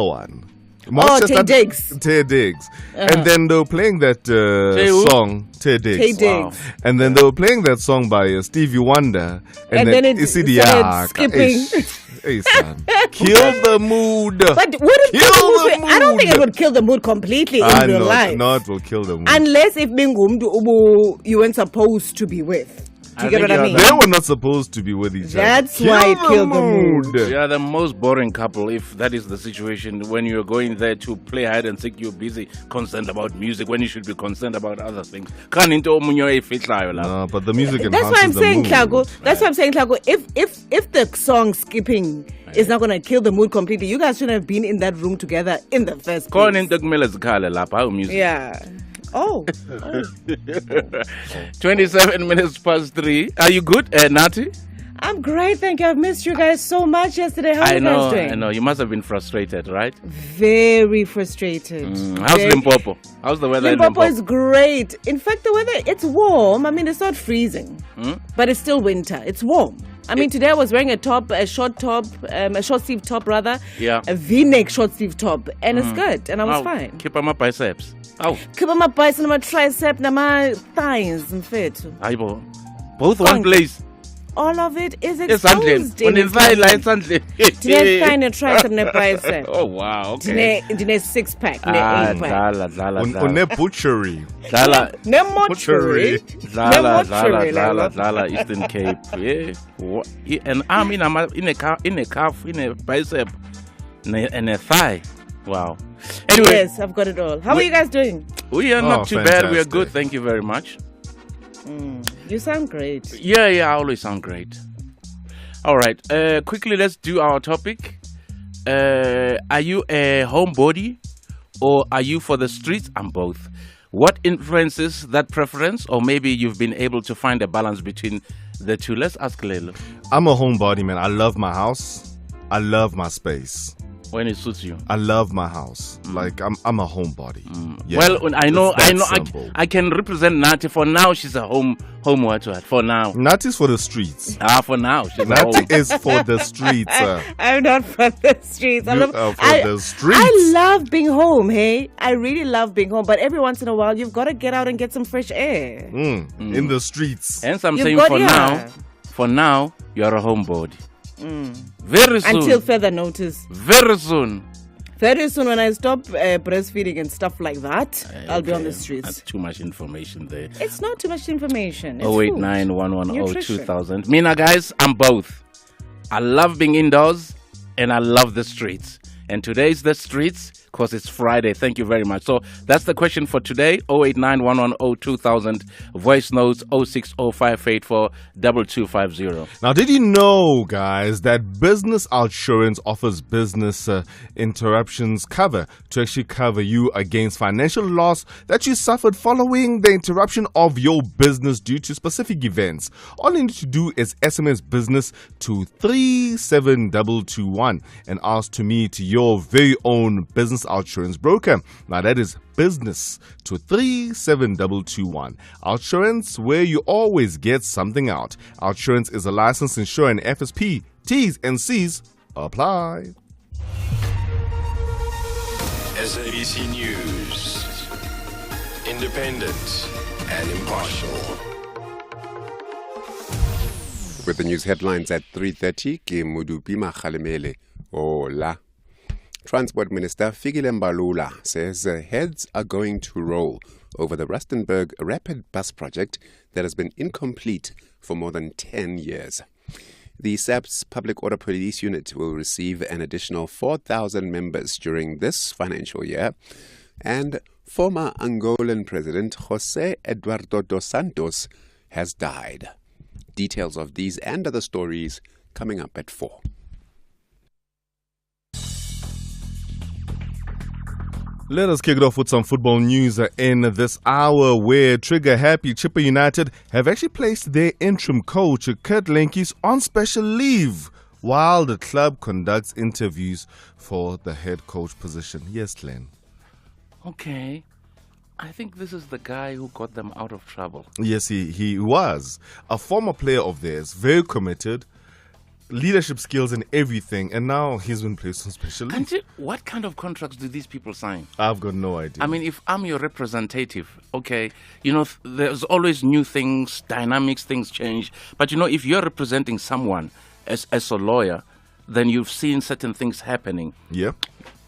one. Tay Diggs. Tay Diggs. And then they were playing that song, Tay Diggs. Tay Diggs. Wow. And then they were playing that song by Stevie Wonder. And then it started skipping. Hey, son. Kill the mood. But would it kill the mood? I don't think it would kill the mood completely in real life. No, it will kill the mood. Unless if you weren't supposed to be with. Do you get what I mean? They were not supposed to be with each other. That's why it killed the mood. You are the most boring couple if that is the situation. When you're going there to play hide and seek, you're busy concerned about music when you should be concerned about other things. No, but the music enhances the mood. That's why I'm saying, Tlago, if the song skipping is not going to kill the mood completely, you guys shouldn't have been in that room together in the first place. Yeah. Oh. 27 minutes past 3. Are you good, Nathi? I'm great, thank you. I've missed you guys so much yesterday. How are you guys doing? I know. You must have been frustrated, right? Very frustrated. How's Limpopo? How's the weather in Limpopo? Limpopo is great. In fact, the weather, it's warm. I mean, it's not freezing, but it's still winter. It's warm. I mean, today I was wearing a short sleeve top rather. Yeah. A V-neck short sleeve top, and it's good, and I was fine. Keep on my biceps. Keep on my biceps and my tricep and my thighs and fit. Both one place. All of it is exposed. When it's tricep and bicep. Oh wow. Okay. Dine six pack. Ne butchery. Ne mortuary. Dala, Eastern Cape. Yeah. An arm in a calf, in a bicep, and a thigh. Wow. Anyway, yes, I've got it all. How are you guys doing? We are not too bad. We are good. Thank you very much. You sound great. Yeah, I always sound great. All right. Quickly, let's do our topic. Are you a homebody or are you for the streets? I'm both. What influences that preference? Or maybe you've been able to find a balance between the two. Let's ask Lelo. I'm a homebody, man. I love my house. I love my space. When it suits you. I love my house. Like I'm a homebody. Yeah. Well, I know. I can represent Nathi. For now, she's a home what? For now. Nathi's for the streets. For now, she's Nathi is for the streets. I'm not for the streets. The streets. I love being home. Hey, I really love being home. But every once in a while, you've got to get out and get some fresh air in the streets. Hence, I'm saying for now, you're a homebody. Very soon. Until further notice. Very soon. Very soon, when I stop breastfeeding and stuff like that, I'll be on the streets. That's too much information there. It's not too much information. 089-110-2000. Mina, guys, I'm both. I love being indoors and I love the streets. And today's the streets because it's Friday. Thank you very much. So that's the question for today. 089-110-2000. Voice notes 060-584-2250. Now, did you know, guys, that Business Outsurance offers business interruptions cover to actually cover you against financial loss that you suffered following the interruption of your business due to specific events? All you need to do is SMS business to 37221 and ask to meet your very own business Outsurance broker. Now that is business to 37221. Outsurance, where you always get something out. Outsurance is a licensed insurer and FSP. T's and C's apply. SABC News. Independent and impartial. With the news headlines at 3:30, ke Mudupi Makhalemele. Hola. Transport Minister Fikile Mbalula says heads are going to roll over the Rustenburg Rapid Bus project that has been incomplete for more than 10 years. The SAP's Public Order Police Unit will receive an additional 4,000 members during this financial year, and former Angolan President José Eduardo dos Santos has died. Details of these and other stories coming up at 4. Let us kick it off with some football news in this hour, where Trigger Happy Chipper United have actually placed their interim coach, Kurt Lenkies, on special leave while the club conducts interviews for the head coach position. Yes, Glen. Okay. I think this is the guy who got them out of trouble. Yes, he was. A former player of theirs, very committed, leadership skills and everything, and now he's been placed on special leave. What kind of contracts do these people sign? I've got no idea. I mean, if I'm your representative, okay, there's always new things, dynamics, things change. But, if you're representing someone as a lawyer, then you've seen certain things happening. Yeah.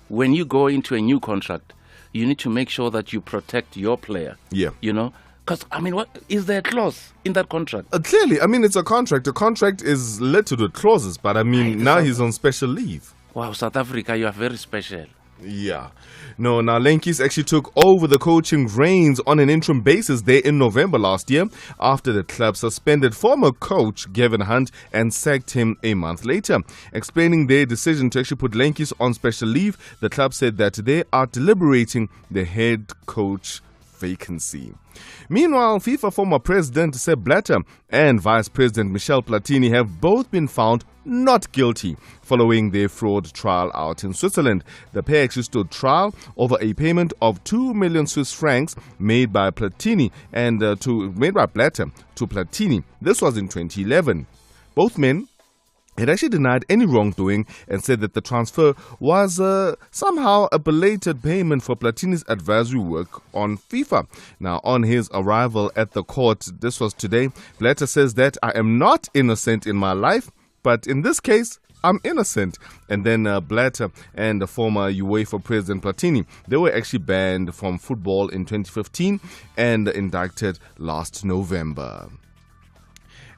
When you go into a new contract, you need to make sure that you protect your player. Yeah. Because, what is there a clause in that contract? Clearly, it's a contract. A contract is littered with clauses, but now he's on special leave. Wow, South Africa, you are very special. Yeah. No, now Lenkies actually took over the coaching reins on an interim basis there in November last year after the club suspended former coach Gavin Hunt and sacked him a month later. Explaining their decision to actually put Lenkies on special leave, the club said that they are deliberating the head coach vacancy. Meanwhile, FIFA former president Sepp Blatter and vice president Michel Platini have both been found not guilty following their fraud trial out in Switzerland. The pair actually stood trial over a payment of 2 million Swiss francs made by Platini and made by Blatter to Platini. This was in 2011. Both men had actually denied any wrongdoing and said that the transfer was somehow a belated payment for Platini's advisory work on FIFA. Now, on his arrival at the court, this was today, Blatter says that I am not innocent in my life, but in this case, I'm innocent. And then Blatter and the former UEFA president Platini, they were actually banned from football in 2015 and indicted last November.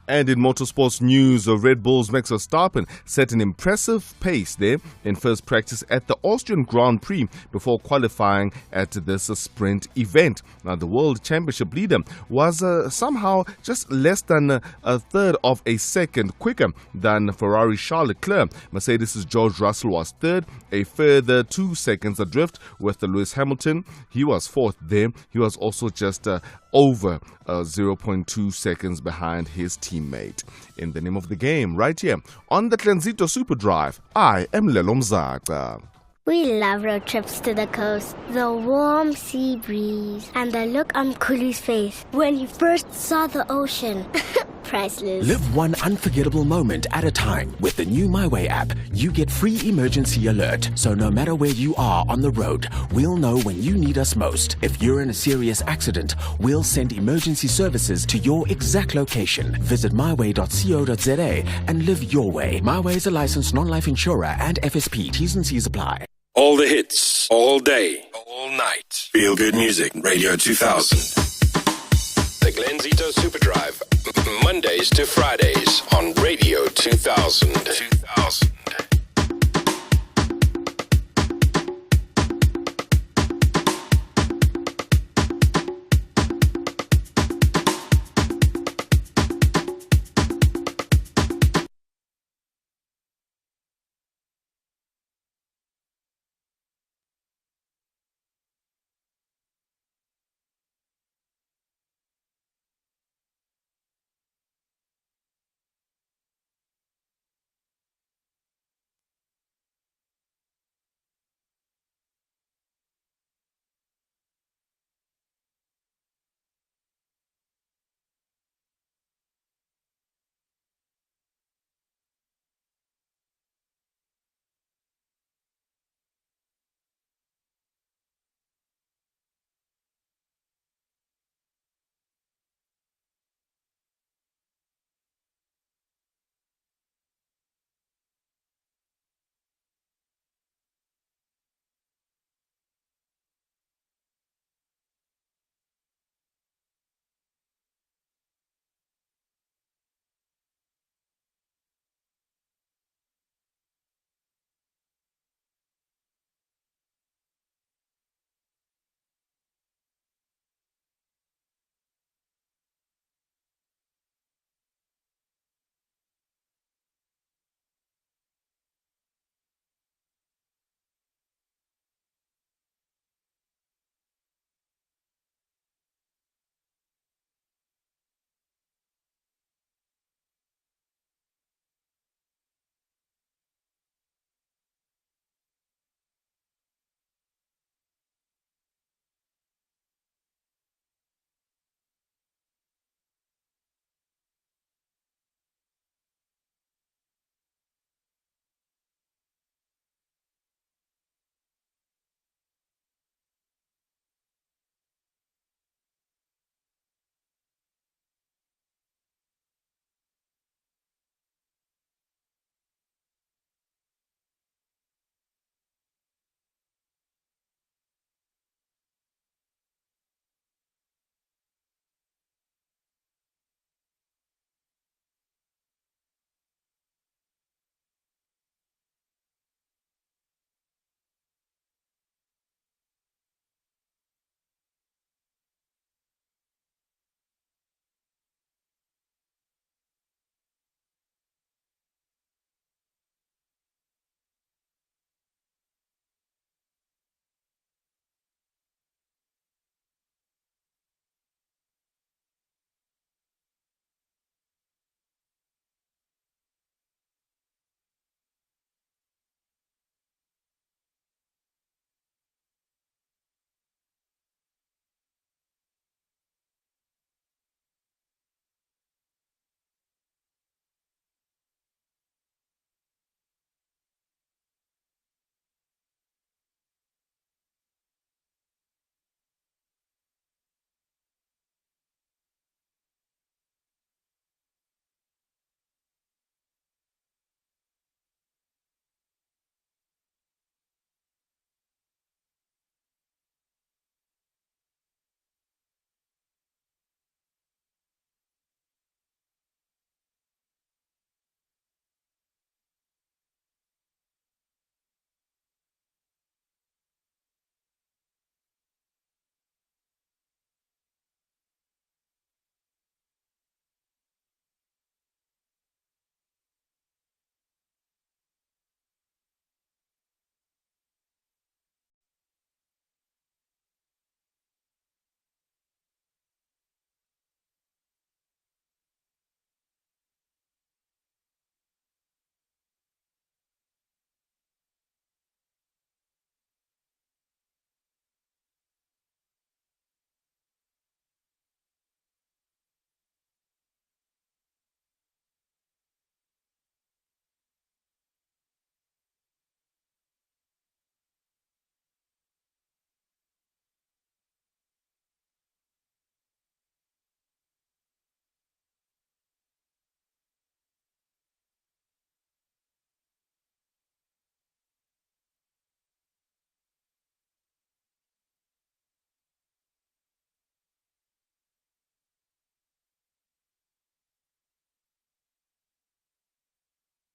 And in motorsports news, Red Bull's Max Verstappen set an impressive pace there in first practice at the Austrian Grand Prix before qualifying at this sprint event. Now, the World Championship leader was somehow just less than a third of a second quicker than Ferrari Charles Leclerc. Mercedes' George Russell was third, a further 2 seconds adrift with Lewis Hamilton. He was fourth there. He was also just over 0.2 seconds behind his teammate. In the name of the game, right here on the Transito Super Drive, I am Lelo Mzaca. We love road trips to the coast, the warm sea breeze, and the look on Kulu's face when he first saw the ocean. Priceless. Live one unforgettable moment at a time. With the new MyWay app, you get free emergency alert. So no matter where you are on the road, we'll know when you need us most. If you're in a serious accident, we'll send emergency services to your exact location. Visit myway.co.za and live your way. MyWay is a licensed non-life insurer and FSP. T's and C's apply. All the hits, all day, all night. Feel good music, Radio 2000. The Glenzito Super Drive, Mondays to Fridays on Radio 2000.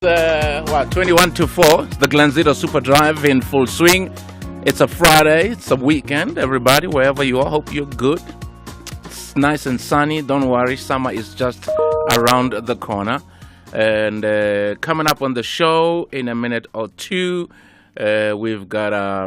21 to 4. It's the Glen Super Drive in full swing. It's a Friday. It's a weekend. Everybody, wherever you are, hope you're good. It's nice and sunny. Don't worry. Summer is just around the corner. And coming up on the show in a minute or two, we've got a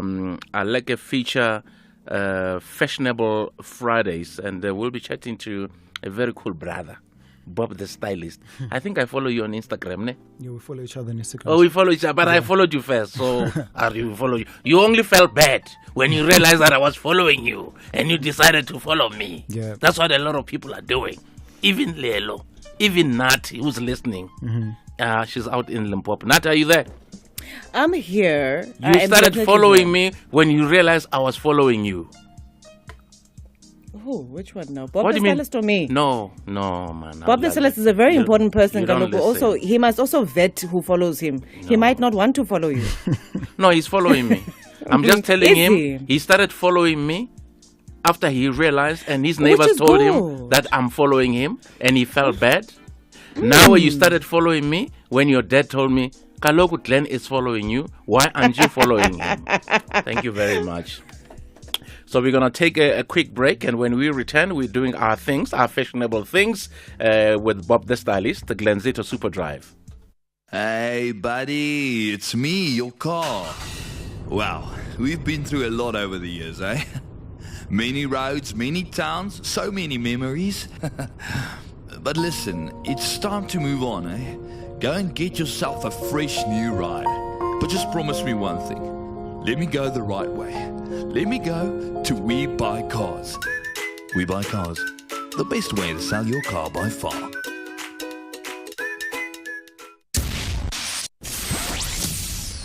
Leke feature, Fashionable Fridays. And we'll be chatting to a very cool brother, Bob the Stylist. I think I follow you on Instagram, ne? Yeah, we follow each other on Instagram. Oh, we follow each other, but I followed you first, so you follow you. You only felt bad when you realized that I was following you, and you decided to follow me. Yeah. That's what a lot of people are doing. Even Lelo, even Nathi, who's listening. She's out in Limpopo. Nathi, are you there? I'm here. You started following me when you realized I was following you. Oh, which one now? Bob the Stylist or me? No, man. Bob the Stylist is a very important person. Also, he must also vet who follows him. No. He might not want to follow you. No, he's following me. I'm just telling him. He started following me after he realized, and his neighbors told him that I'm following him, and he felt bad. Now you started following me when your dad told me, Kaloku Glen is following you. Why aren't you following him? Thank you very much. So we're going to take a quick break, and when we return, we're doing our things, our fashionable things, with Bob the Stylist, the Glen Super Drive. Hey, buddy, it's me, your car. Wow, we've been through a lot over the years, eh? Many roads, many towns, so many memories. But listen, it's time to move on, eh? Go and get yourself a fresh new ride. But just promise me one thing. Let me go the right way. Let me go to We Buy Cars. We Buy Cars, the best way to sell your car by far.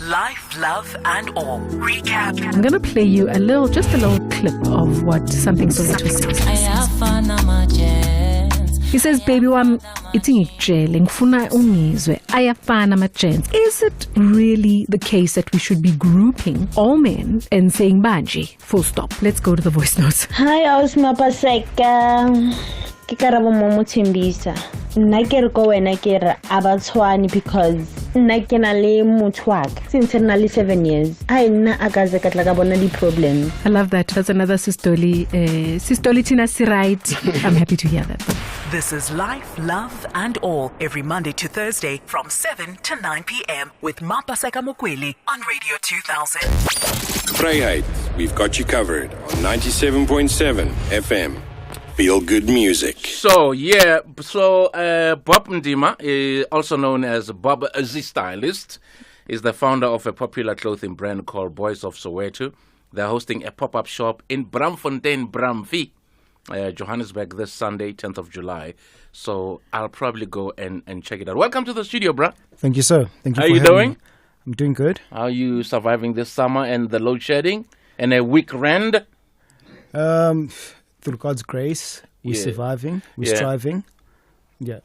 Life, love, and all. Recap. I'm going to play you just a little clip of what Something Soweto says. He says, baby wam, ithi ngikutshele ngifuna ungizwe ayafana ama-gents. Is it really the case that we should be grouping all men and saying banji? Full stop. Let's go to the voice notes. Hi, Ausmapaseka. Ke karabo mo Thembisa. Nna ke re ko wena ke re abatshwani because nna ke na le motho wa ka since nna le 7 years. Ai nna akaze ka tla ka bona di problem. I love that. That's another Sistoli. Sistoli Tina si right. I'm happy to hear that. This is Life, Love, and All every Monday to Thursday from 7 to 9 p.m. with Mapaseka Mokweli on Radio 2000. Vryheid, we've got you covered on 97.7 FM. Feel good music. So, Bob Ndima, also known as Bob the Stylist, is the founder of a popular clothing brand called Boys of Soweto. They're hosting a pop-up shop in Bramfontein, Bramvi, Johannesburg, this Sunday, 10th of July. So I'll probably go and check it out. Welcome to the studio, bruh. Thank you, sir. Thank you. How are you doing? Me. I'm doing good. How are you surviving this summer and the load shedding and a week rend? Through God's grace, we're surviving, we're striving. Yeah.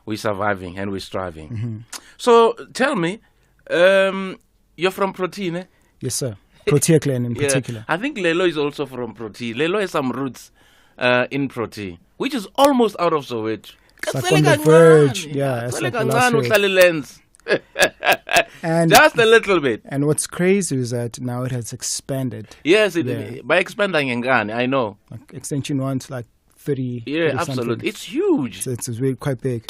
We're surviving and we're striving. Mm-hmm. So tell me, you're from Protein, eh? Yes, sir. Protea Glen in particular. I think Lelo is also from Protea. Lelo has some roots in Protea, which is almost out of Soweto. It's like on the verge. Yeah, it's like the last and just a little bit. And what's crazy is that now it has expanded. Yes, by expanding I know. Like extension 1 to like 30. Yeah, absolutely. It's huge. So it's really quite big.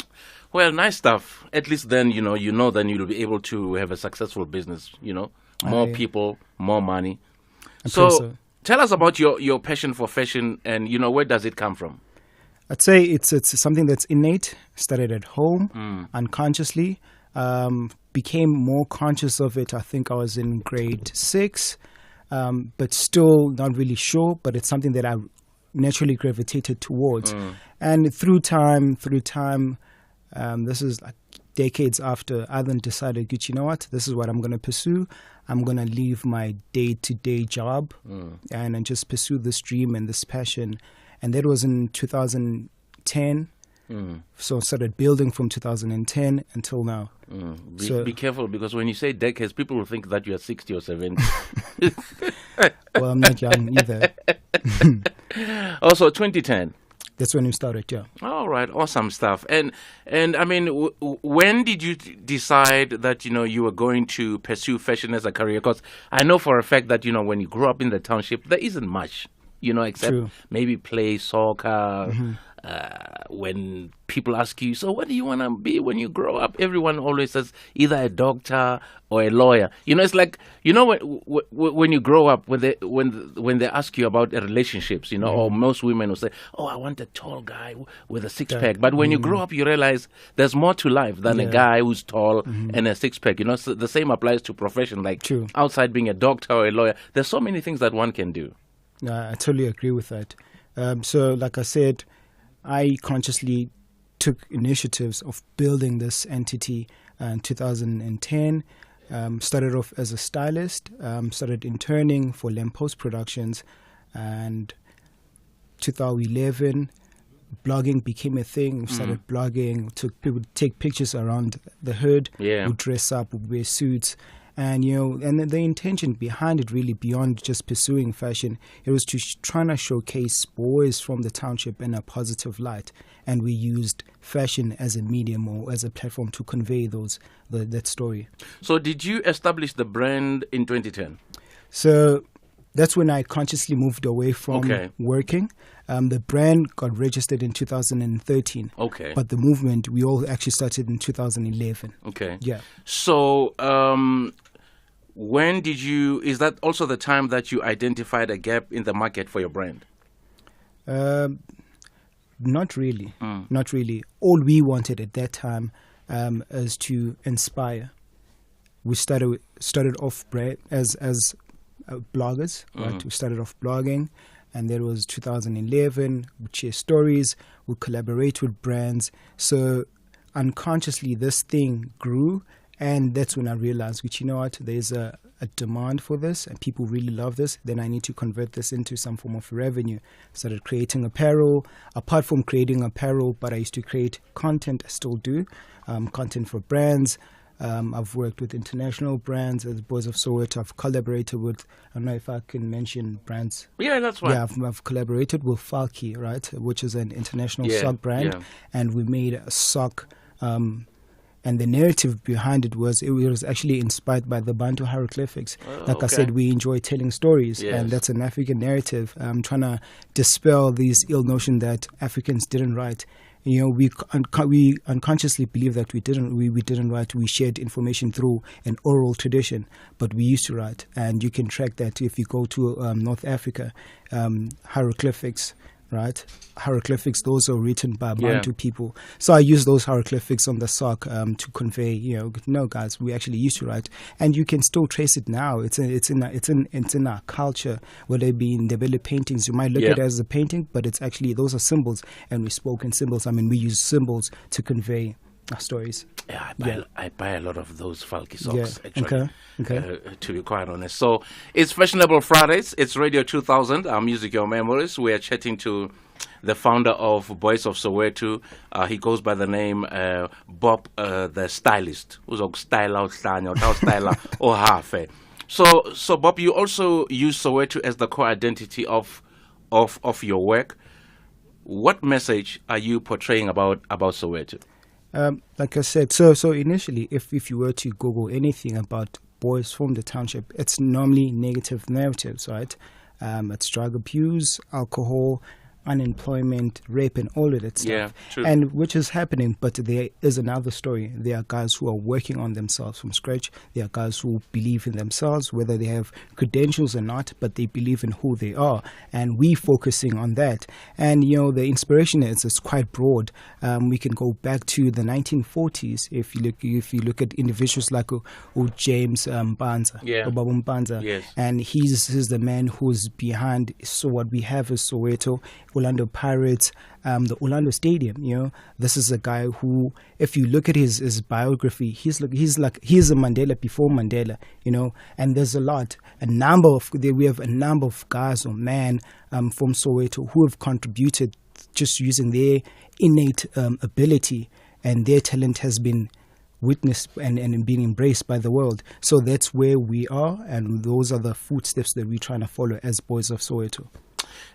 Well, nice stuff. At least then, then you'll be able to have a successful business, more people, more money. So tell us about your passion for fashion and, where does it come from? I'd say it's something that's innate, started at home, unconsciously. Became more conscious of it, I think I was in grade 6, but still not really sure, but it's something that I naturally gravitated towards. And through time, this is like decades after, I then decided, you know what, this is what I'm going to pursue. I'm going to leave my day-to-day job and just pursue this dream and this passion. And that was in 2010. So I started building from 2010 until now. Be careful, because when you say decades, people will think that you are 60 or 70. Well, I'm not young either. Also, 2010. That's when we started, yeah. All right, awesome stuff. And I mean, when did you decide that, you were going to pursue fashion as a career? Because I know for a fact that, when you grew up in the township, there isn't much, except maybe play soccer. When people ask you, so what do you want to be when you grow up? Everyone always says either a doctor or a lawyer. It's like, when you grow up, when they ask you about relationships, or most women will say, oh, I want a tall guy with a six-pack. But when you grow up, you realize there's more to life than a guy who's tall and a six-pack. So the same applies to profession, like outside being a doctor or a lawyer. There's so many things that one can do. I totally agree with that. So like I said, I consciously took initiatives of building this entity in 2010. Started off as a stylist, started interning for Lamppost Productions, and 2011, blogging became a thing. We started blogging, people would take pictures around the hood, would dress up, would wear suits. And, and the intention behind it really beyond just pursuing fashion, it was to trying to showcase boys from the township in a positive light. And we used fashion as a medium or as a platform to convey that story. So did you establish the brand in 2010? So that's when I consciously moved away from working. The brand got registered in 2013. Okay. But the movement, we all actually started in 2011. Okay. Yeah. So when is that also the time that you identified a gap in the market for your brand? Not really. Not really. All we wanted at that time is to inspire. We started off as bloggers, right? We started off blogging, and that was 2011. We share stories, we collaborate with brands. So unconsciously, this thing grew, and that's when I realized, there's a demand for this, and people really love this. Then I need to convert this into some form of revenue. Started creating apparel. Apart from creating apparel, but I used to create content. I still do content for brands. I've worked with international brands as Boys of Soweto. I've collaborated with, I don't know if I can mention brands. Yeah, that's fine. Yeah, I've collaborated with Falky, right, which is an international sock brand. Yeah. And we made a sock, and the narrative behind it was actually inspired by the Bantu hieroglyphics. I said, we enjoy telling stories, and that's an African narrative. I'm trying to dispel these ill notion that Africans didn't write. We unconsciously believe that we didn't write. We shared information through an oral tradition, but we used to write. And you can track that if you go to North Africa, hieroglyphics, right? Hieroglyphics, those are written by Bantu people. So I use those hieroglyphics on the sock to convey, no, guys, we actually used to write, and you can still trace it now. It's in our culture. Whether it be in Ndebele paintings, you might look at it as a painting, but it's actually, those are symbols, and we spoke in symbols. I mean, we use symbols to convey our stories. Yeah, I buy a lot of those Falky socks, actually. Okay. To be quite honest. So it's Fashionable Fridays. It's Radio 2000, our Music Your Memories. We are chatting to the founder of Boys of Soweto. He goes by the name Bob the Stylist. So Bob, you also use Soweto as the core identity of your work. What message are you portraying about Soweto? Like I said, so initially, if you were to Google anything about boys from the township, it's normally negative narratives, right? It's drug abuse, alcohol, unemployment, rape, and all of that stuff. Yeah, true. And which is happening, but there is another story. There are guys who are working on themselves from scratch. There are guys who believe in themselves, whether they have credentials or not, but they believe in who they are. And we focusing on that. And, the inspiration is quite broad. We can go back to the 1940s. If you look at individuals like James Mbanza, Babu Mbanza. Yes. And he's the man who's behind. So what we have is Soweto, Orlando Pirates, the Orlando Stadium. This is a guy who, if you look at his biography, he's a Mandela before Mandela. And there's we have a number of guys or men from Soweto who have contributed just using their innate ability, and their talent has been witnessed and being embraced by the world. So that's where we are, and those are the footsteps that we're trying to follow as Boys of Soweto.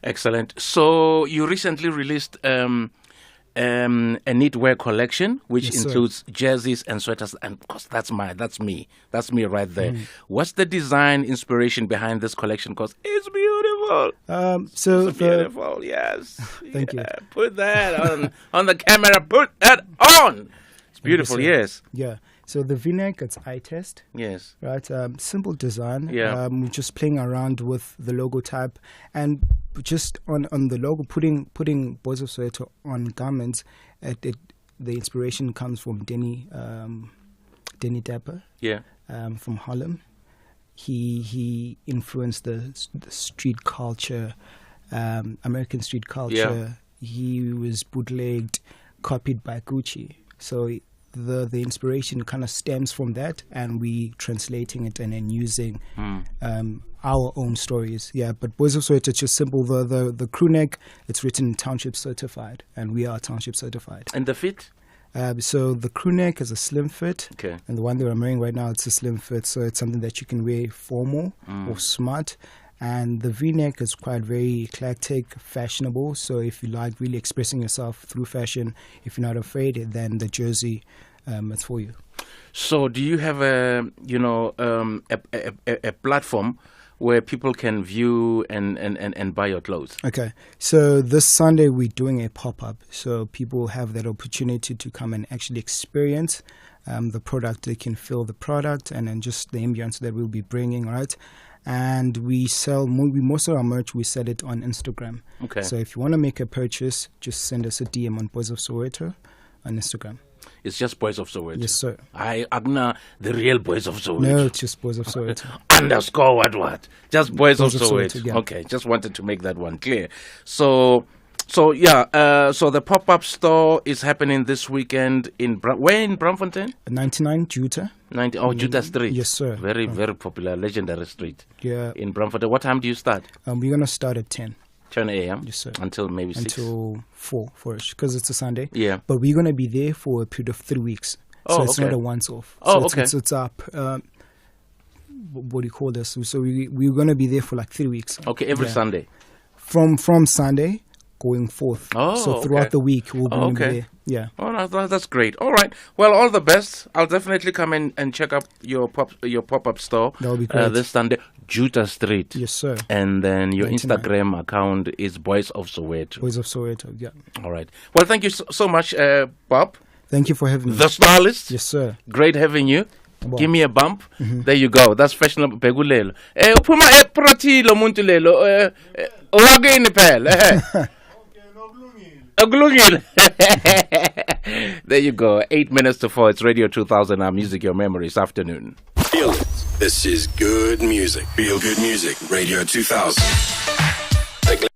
Excellent. So you recently released a knitwear collection, which includes jerseys and sweaters, and of course that's me right there. What's the design inspiration behind this collection? Because it's beautiful. It's beautiful. Yes. Thank you. Put that on the camera. Put that on. It's beautiful. Yes. Yeah. So the V-neck, it's eye test. Yes. Right. Simple design. Yeah. We're just playing around with the logo type and just on the logo, putting Boys of Soweto on garments. The inspiration comes from Denny Dapper. Yeah. From Harlem. He influenced the street culture, American street culture. Yeah. He was bootlegged, copied by Gucci. So the inspiration kind of stems from that, and we translating it and then using our own stories. Yeah, but Boys of Soweto, it's just simple. The crew neck, it's written Township Certified, and we are Township Certified. And the fit? So the crew neck is a slim fit, okay, and the one that I'm wearing right now, it's a slim fit. So it's something that you can wear formal or smart. And the V-neck is quite very eclectic, fashionable. So if you like really expressing yourself through fashion, if you're not afraid, then the jersey, it's for you. So do you have a platform where people can view and buy your clothes? Okay. So this Sunday we're doing a pop-up. So people have that opportunity to come and actually experience the product. They can feel the product and then just the ambience that we'll be bringing, right? And we sell most of our merch. We sell it on Instagram. Okay. So if you want to make a purchase, just send us a DM on Boys of Soweto on Instagram. It's just Boys of Soweto. Yes, sir. Agna, the real Boys of Soweto. No, it's just Boys of Soweto. Underscore what? Just Boys of Soweto. Yeah. Okay, just wanted to make that one clear. So the pop-up store is happening this weekend where in Braamfontein? 99 Juta. Juta Street. Yes, sir. Very, very popular, legendary street. Yeah. In Braamfontein. What time do you start? We're going to start at 10. 10 a.m.? Yes, sir. Until maybe 6? Until 4-ish, because it's a Sunday. Yeah. But we're going to be there for a period of 3 weeks. So it's not a once-off. Oh, so okay. It's up. What do you call this? So we're going to be there for like 3 weeks. Okay, every Sunday? From Sunday going forth. So throughout the week, we'll be there. Yeah. Oh, no, that's great. All right. Well, all the best. I'll definitely come in and check out your pop-up store. That will be great. This Sunday, Juta Street. Yes, sir. And then your 99. Instagram account is Boys of Soweto. Boys of Soweto, yeah. All right. Well, thank you so much, Bob. Thank you for having me. The stylist. Yes, sir. Great having you. Wow. Give me a bump. There you go. That's Fashionable Lelo. Uphuma epratilo muntu lelo. Owakini phela. There you go. 8 minutes to 4. It's Radio 2000. Our music, your memories. Afternoon. Feel it. This is good music. Feel good music. Radio 2000. The Glen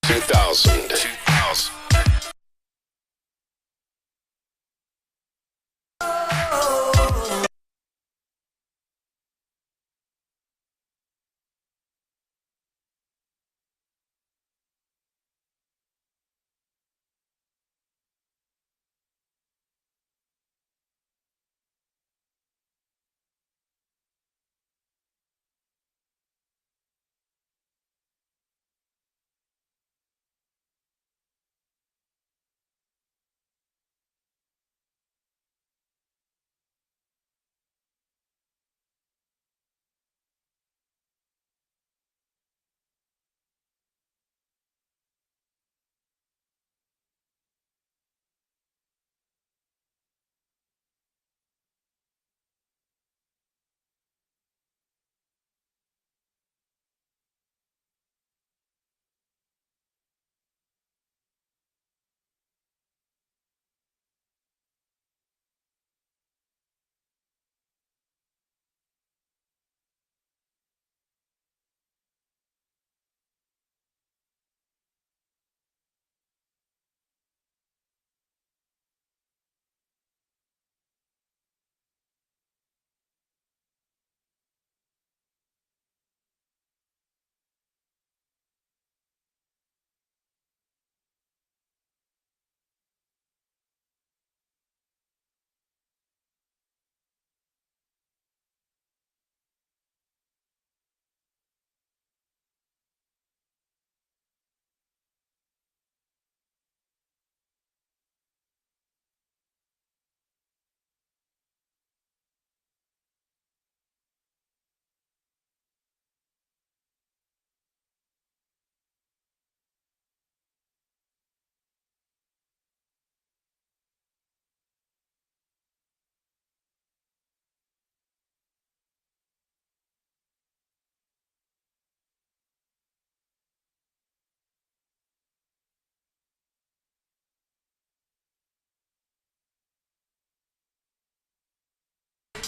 2000.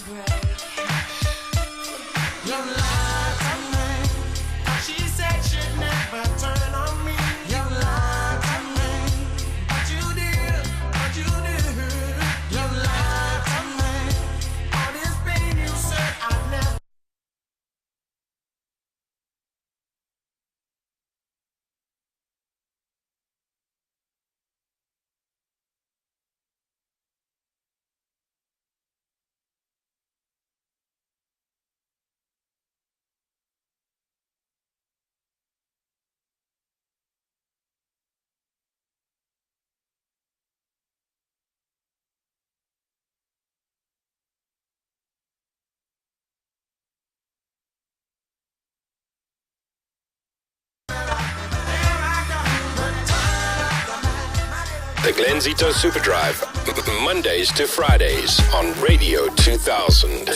You lied to me. She said she'd never turn on me. You lied to me. But you did. You lied to me. All this pain you said I'd never. The Glenzito Superdrive, Mondays to Fridays on Radio 2000.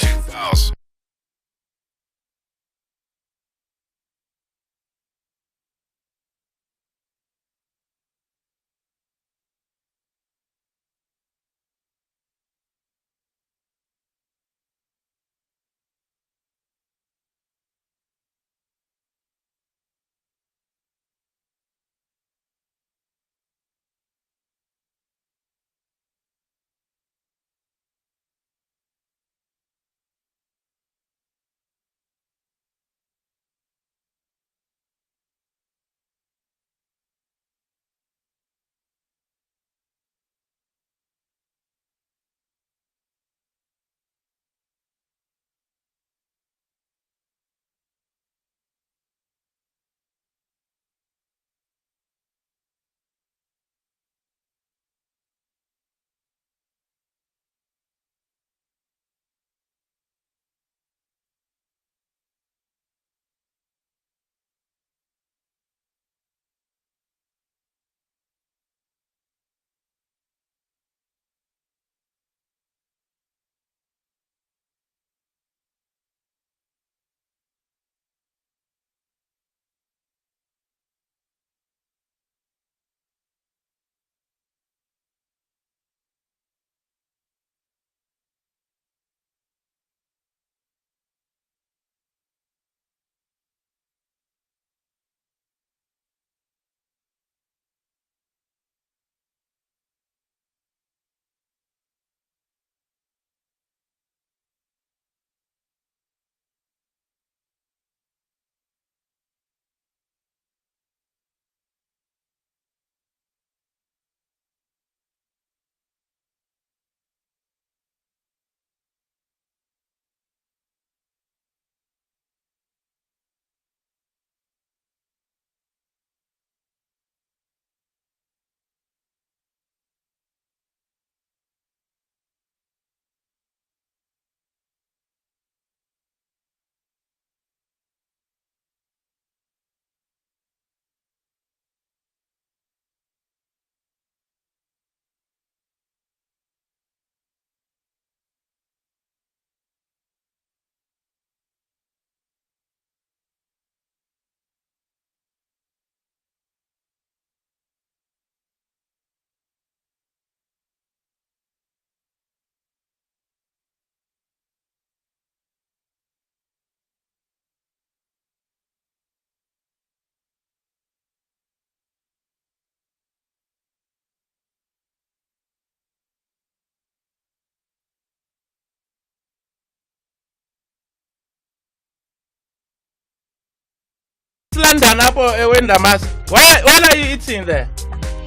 London apho Ndamase. What are you eating there?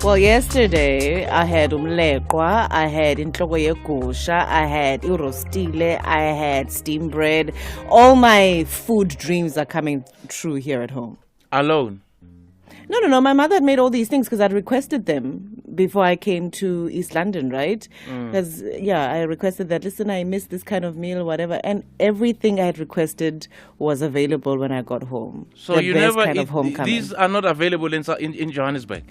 Well, yesterday I had umleqwa, I had inhloko yegusha, I had irostile, I had steam bread. All my food dreams are coming true here at home. Alone? No. My mother had made all these things because I'd requested them before I came to East London, right? Because, I requested that, listen, I miss this kind of meal, whatever. And everything I had requested was available when I got home. So you never these are not available in Johannesburg?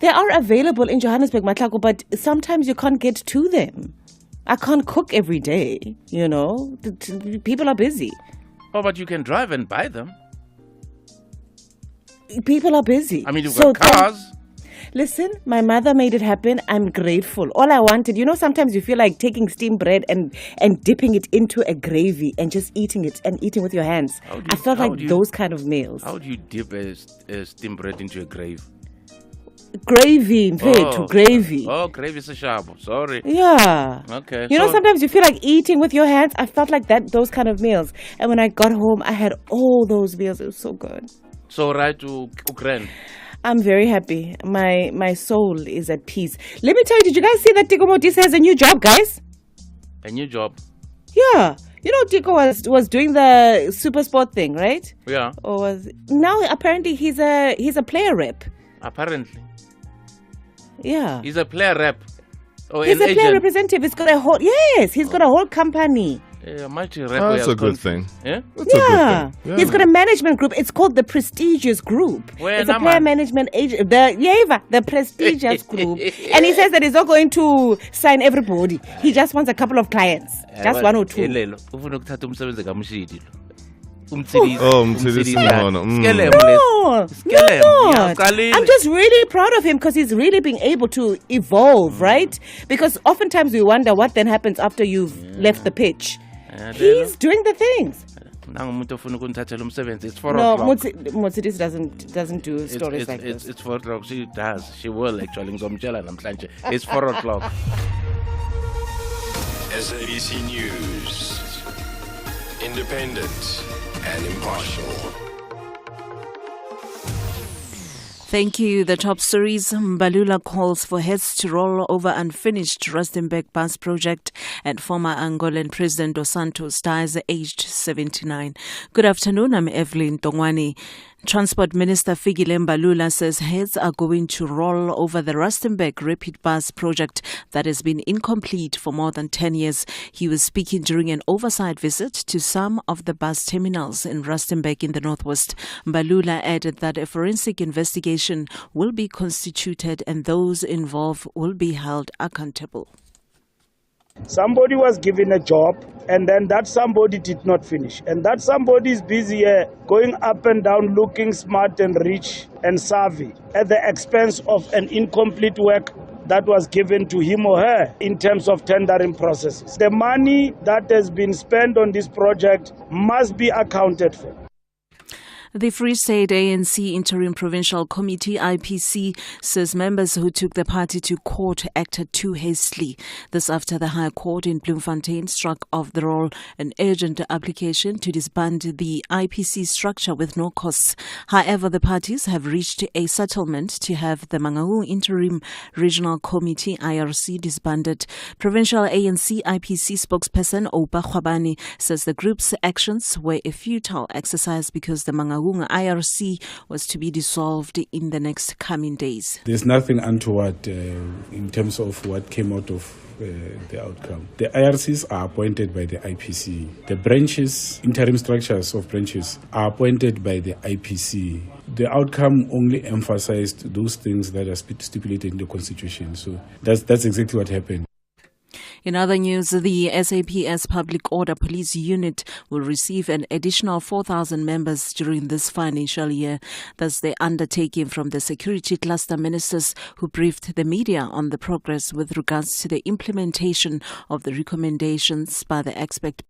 They are available in Johannesburg, Matlako, but sometimes you can't get to them. I can't cook every day, you know. People are busy. Oh, but you can drive and buy them. People are busy. I mean, you've got cars. Listen, my mother made it happen. I'm grateful. All I wanted, sometimes you feel like taking steamed bread and dipping it into a gravy and just eating it and eating with your hands. I felt like those kind of meals. How do you dip a steamed bread into a gravy? Gravy, to gravy. Oh, gravy is a sharp. Sorry. Yeah. Okay. Sometimes you feel like eating with your hands. I felt like those kind of meals. And when I got home, I had all those meals. It was so good. So right to Glen. I'm very happy. My soul is at peace. Let me tell you, did you guys see that Tiko Modise has a new job, guys? A new job? Yeah. Tiko was doing the Supersport thing, right? Yeah. Now apparently he's a player rep. Apparently. Yeah. He's a player rep. Oh, he's a player representative. He's got a whole company. Yeah, that's a good thing. Yeah? That's a good thing. He's got a management group. It's called the Prestigious Group. It's a player management agent. The Prestigious Group. And he says that he's not going to sign everybody. He just wants a couple of clients. Just one or two. Lelo, No, I'm just really proud of him because he's really being able to evolve, right? Because oftentimes we wonder what then happens after you've left the pitch. He's doing the things. It's 4 No, o'clock. Motsidis doesn't do stories like this. It's 4 o'clock. She does. She will actually. It's 4 o'clock. SABC News. Independent and impartial. Thank you. The top stories. Mbalula calls for heads to roll over unfinished Rustenburg bus project, and former Angolan President Dos Santos dies aged 79. Good afternoon. I'm Evelyn Tongwani. Transport Minister Fikile Mbalula says heads are going to roll over the Rustenburg rapid bus project that has been incomplete for more than 10 years. He was speaking during an oversight visit to some of the bus terminals in Rustenburg in the northwest. Mbalula added that a forensic investigation will be constituted and those involved will be held accountable. Somebody was given a job and then that somebody did not finish. And that somebody is busy going up and down looking smart and rich and savvy at the expense of an incomplete work that was given to him or her in terms of tendering processes. The money that has been spent on this project must be accounted for. The Free State ANC Interim Provincial Committee, IPC, says members who took the party to court acted too hastily. This after the High Court in Bloemfontein struck off the roll an urgent application to disband the IPC structure with no costs. However, the parties have reached a settlement to have the Mangaung Interim Regional Committee, IRC, disbanded. Provincial ANC IPC spokesperson Oupa Khwabane says the group's actions were a futile exercise because the Mangaung IRC was to be dissolved in the next coming days. There's nothing untoward in terms of what came out of the outcome. The IRCs are appointed by the IPC. The branches, interim structures of branches, are appointed by the IPC. The outcome only emphasized those things that are stipulated in the Constitution. So that's exactly what happened. In other news, the SAPS Public Order Police Unit will receive an additional 4,000 members during this financial year. That's the undertaking from the security cluster ministers who briefed the media on the progress with regards to the implementation of the recommendations by the expert